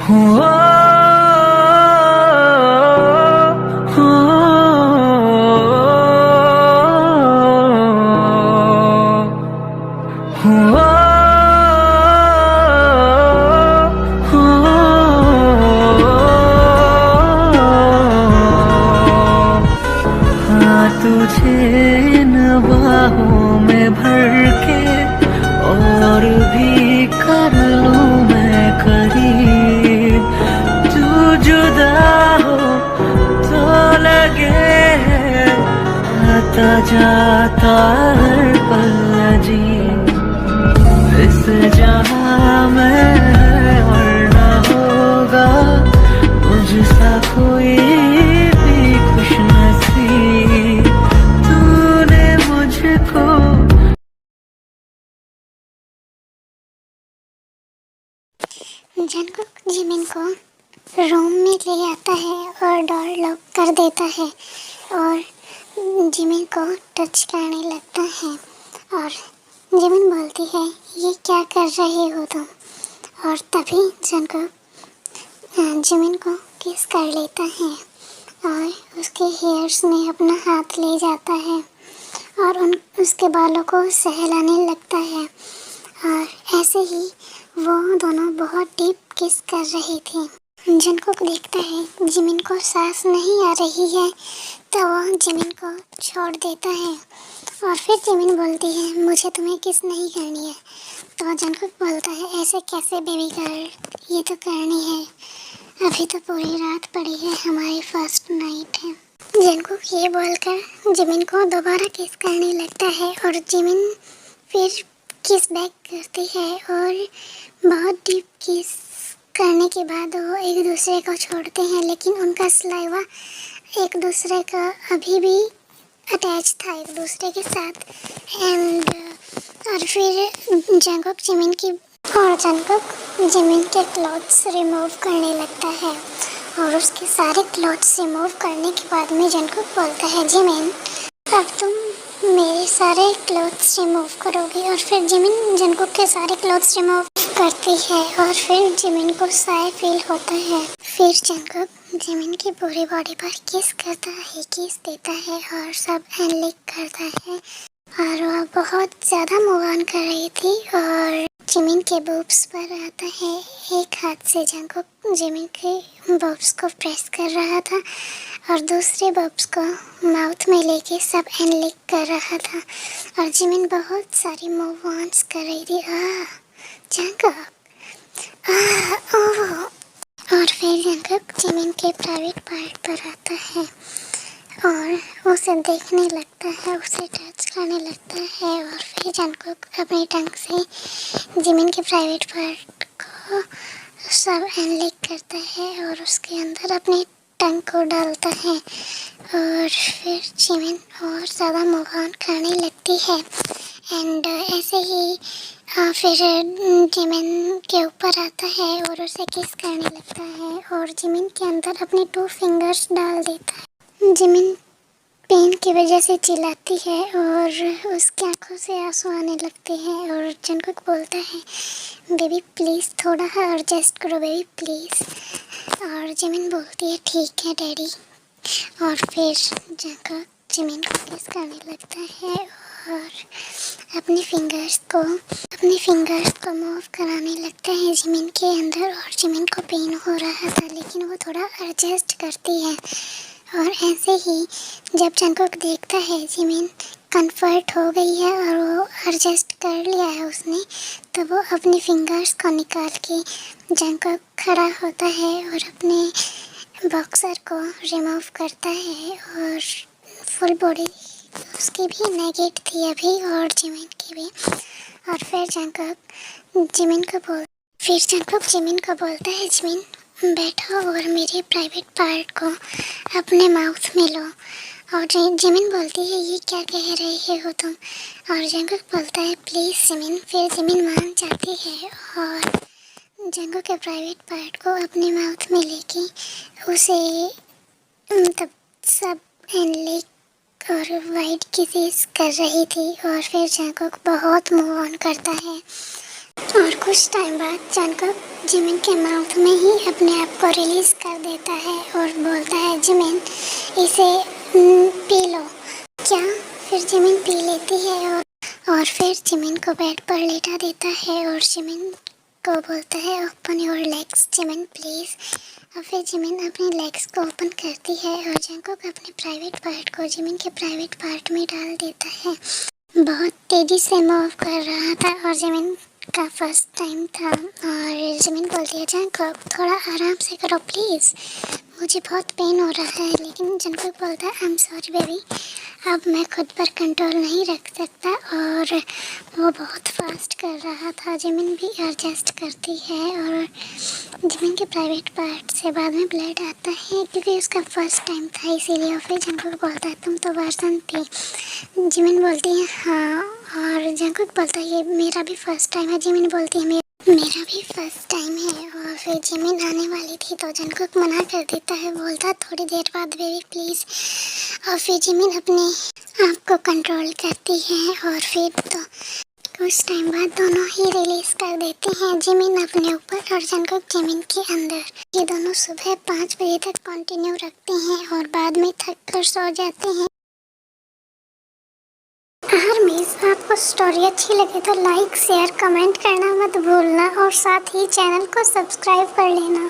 हुआ हुआ हाँ तुझे इन बाहों में भर के और भी कर लूं मैं करीब। तू जुदा हो तो लगे आता जाता हर पल अजीब। इस जहां में और न होगा मुझसा कोई भी खुशनसीब। तूने मुझको जंगकुक जिमिन को रूम में ले आता है और डोर लॉक कर देता है और जिमिन को टच करने लगता है और जिमिन बोलती है, ये क्या कर रहे हो तुम? और तभी जंगकुक जिमिन को किस कर लेता है और उसके हेयर्स में अपना हाथ ले जाता है और उसके बालों को सहलाने लगता है। और ऐसे ही वो दोनों बहुत डीप किस कर रहे थे। जंगकुक देखता है जिमिन को सांस नहीं आ रही है तो वो जिमिन को छोड़ देता है और फिर जिमिन बोलती है, मुझे तुम्हें किस नहीं करनी है। तो जंगकुक बोलता है, ऐसे कैसे बेबी गर्ल, ये तो करनी है, अभी तो पूरी रात पड़ी है, हमारी फर्स्ट नाइट है। जंगकुक ये बोलकर जिमिन को दोबारा किस करने लगता है और जिमिन फिर किस बैक करती है और बहुत डीप किस करने के बाद वो एक दूसरे को छोड़ते हैं, लेकिन उनका सलाइवा एक दूसरे का अभी भी अटैच था एक दूसरे के साथ। एंड और फिर जंगकुक जिमिन के क्लॉथ्स रिमूव करने लगता है और उसके सारे क्लॉथ्स रिमूव करने के बाद में जंगकुक बोलता है, जिमिन अब तुम मेरे सारे क्लॉथ्स रिमूव करोगी। और फिर जिमिन जंगकुक के सारे क्लॉथ्स रिमूव करती है और फिर जिमिन को साय फील होता है। फिर जंगकुक जिमिन की पूरी बॉडी पर किस करता है, किस देता है और सब एनलिक करता है और वह बहुत ज़्यादा मूव ऑन कर रही थी और जिमिन के बूब्स पर आता है। एक हाथ से जंगकुक जिमिन के बूब्स को प्रेस कर रहा था और दूसरे बब्स को माउथ में लेके सब एनलिक कर रहा था और जिमिन बहुत सारी मूव ऑन्स कर रही थी। जंगकुक ओह। और फिर जंगकुक जिमिन के प्राइवेट पार्ट पर आता है और उसे देखने लगता है, उसे टच करने लगता है और फिर जंगकुक अपने टंग से जिमिन के प्राइवेट पार्ट को सब एनलिक करता है और उसके अंदर अपने टंग को डालता है और फिर जिमिन और ज़्यादा मूव ऑन करने लगती है। एंड ऐसे ही फिर जिमिन के ऊपर आता है और उसे किस करने लगता है और जिमिन के अंदर अपने 2 फिंगर्स डाल देता है। जिमिन पेन की वजह से चिल्लाती है और उसकी आंखों से आंसू आने लगते हैं और जंगकुक बोलता है, बेबी प्लीज़ थोड़ा एडजस्ट करो बेबी प्लीज़। और जिमिन बोलती है, ठीक है डैडी। और फिर जंगकुक जिमिन को किस करने लगता है और अपने फिंगर्स को मूव कराने लगता है जिमिन के अंदर और जिमिन को पेन हो रहा था लेकिन वो थोड़ा एडजस्ट करती है। और ऐसे ही जब जंगकुक देखता है जिमिन कंफर्ट हो गई है और वो एडजस्ट कर लिया है उसने, तो वो अपने फिंगर्स को निकाल के जंगकुक खड़ा होता है और अपने बॉक्सर को रिमूव करता है और फुल बॉडी उसकी भी नेगेट थी अभी और जिमिन की भी। और फिर जंगकुक जिमिन को बोलता है, जिमिन बैठो और मेरे प्राइवेट पार्ट को अपने माउथ में लो। और जिमिन बोलती है, ये क्या कह रहे हो तुम? और जंगकुक बोलता है, प्लीज़ जिमिन। फिर जिमिन मान जाती है और जंगकुक के प्राइवेट पार्ट को अपने माउथ में लेके उसे तब सब एनलिक और वाइड किसेस कर रही थी और फिर जंगकुक बहुत मूव ऑन करता है और कुछ टाइम बाद जंगकुक जिमिन के माउथ में ही अपने आप को रिलीज कर देता है और बोलता है जिमिन इसे पी लो। क्या? फिर जिमिन पी लेती है और फिर जिमिन को बेड पर लेटा देता है और जिमिन को बोलता है open your legs Jimin please. और फिर जिमिन अपने लेग्स को ओपन करती है और जंगकुक अपने प्राइवेट पार्ट को जिमिन के प्राइवेट पार्ट में डाल देता है। बहुत तेज़ी से मूव कर रहा था और जिमिन का फर्स्ट टाइम था और जिमिन बोलती है जंगकुक थोड़ा आराम से करो प्लीज़, मुझे बहुत पेन हो रहा है। लेकिन जंगकुक बोलता है आई एम सॉरी बेबी, अब मैं खुद पर कंट्रोल नहीं रख सकता। और वो बहुत फास्ट कर रहा था। जिमिन भी एडजस्ट करती है और जिमिन के प्राइवेट पार्ट से बाद में ब्लड आता है क्योंकि उसका फर्स्ट टाइम था इसीलिए। और फिर जंगकुक बोलता है तुम तो वर्सन थी। जिमिन बोलती है हाँ, और जंगकुक बोलता है ये मेरा भी फर्स्ट टाइम है। जिमिन बोलती है मेरा भी फर्स्ट टाइम है। और फिर जिमिन आने वाली थी तो जंगकुक मना कर देता है, बोलता थोड़ी देर बाद बेबी प्लीज़। और फिर जिमिन अपने आप को कंट्रोल करती है और फिर तो कुछ टाइम बाद दोनों ही रिलीज कर देते हैं, जिमिन अपने ऊपर और जंगकुक जिमिन के अंदर। ये दोनों सुबह 5 बजे तक कंटिन्यू रखते हैं और बाद में थक कर सो जाते हैं। अगर मिस आपको स्टोरी अच्छी लगे तो लाइक शेयर कमेंट करना मत भूलना और साथ ही चैनल को सब्सक्राइब कर लेना।